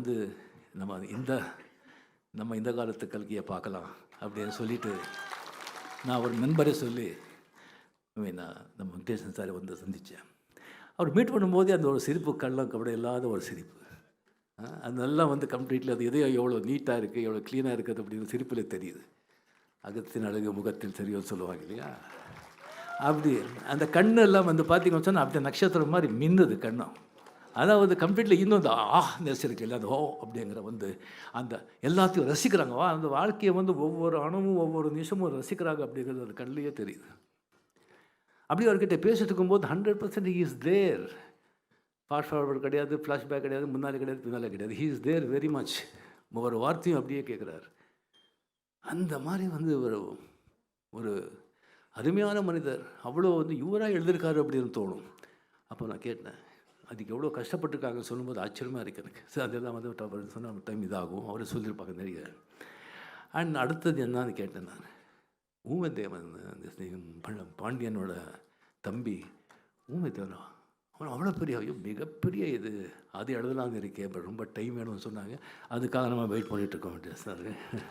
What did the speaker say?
வந்து நம்ம இந்த காலத்து கல்கியை பார்க்கலாம் அப்படின்னு சொல்லிட்டு நான் ஒரு நண்பரை சொல்லி நான் நம்ம வெங்கடேசன் சாரை வந்து சந்தித்தேன். அவர் மீட் பண்ணும்போதே அந்த ஒரு சிரிப்பு கள்ளம் கபடி இல்லாத ஒரு சிரிப்பு. அதெல்லாம் வந்து கம்ப்ளீட்லி அது எதையோ எவ்வளோ நீட்டாக இருக்குது, எவ்வளோ க்ளீனாக இருக்குது அப்படின்னு சிரிப்பில் தெரியுது. அகத்தின் அழகு முகத்தில் தெரியும்னு சொல்லுவாங்க இல்லையா? அப்படி அந்த கண்ணெல்லாம் வந்து பார்த்திங்கன்னு சொன்னால் அப்படி நட்சத்திரம் மாதிரி மின்னுது கண்ணம். அதாவது கம்ப்ளீட்லி இன்னும் அந்த நெசிருக்கு இல்லை, அந்த அப்படிங்கிற வந்து அந்த எல்லாத்தையும் ரசிக்கிறாங்க. அந்த வாழ்க்கையை வந்து ஒவ்வொரு அணுவும் ஒவ்வொரு நிமிஷமும் ரசிக்கிறாங்க அப்படிங்கிறது அந்த கண்ணிலேயே தெரியுது. அப்படி அவர்கிட்ட பேசிட்டு இருக்கும்போது 100% he is there. Fast forward கிடையாது, ஃப்ளாஷ்பேக் கிடையாது, முன்னாலே கிடையாது, பின்னாலே கிடையாது. He is there very much. ஒவ்வொரு வார்த்தையும் அப்படியே கேட்குறாரு. அந்த மாதிரி வந்து ஒரு அருமையான மனிதர். அவ்வளோ வந்து இவராக எழுதியிருக்காரு அப்படின்னு தோணும். அப்போ நான் கேட்டேன், அதுக்கு எவ்வளோ கஷ்டப்பட்டுருக்காங்கன்னு சொல்லும்போது ஆச்சரியமாக இருக்குது எனக்கு. சார் அதெல்லாம் வந்து அவர் சொன்ன டைம் இதாகும், அவரை சொல்லியிருப்பாங்க நிறைய. அண்ட் அடுத்தது என்னான்னு கேட்டேன் நான். ஊமைத்தேவன், அந்த பாண்டியனோட தம்பி ஊமைத்தேவனா, அவன் அவ்வளோ பெரிய மிகப்பெரிய இது அது எழுதலாங்க இருக்கே, ரொம்ப டைம் வேணும்னு சொன்னாங்க. அதுக்காக நம்ம வெயிட் பண்ணிகிட்ருக்கோம் சார்.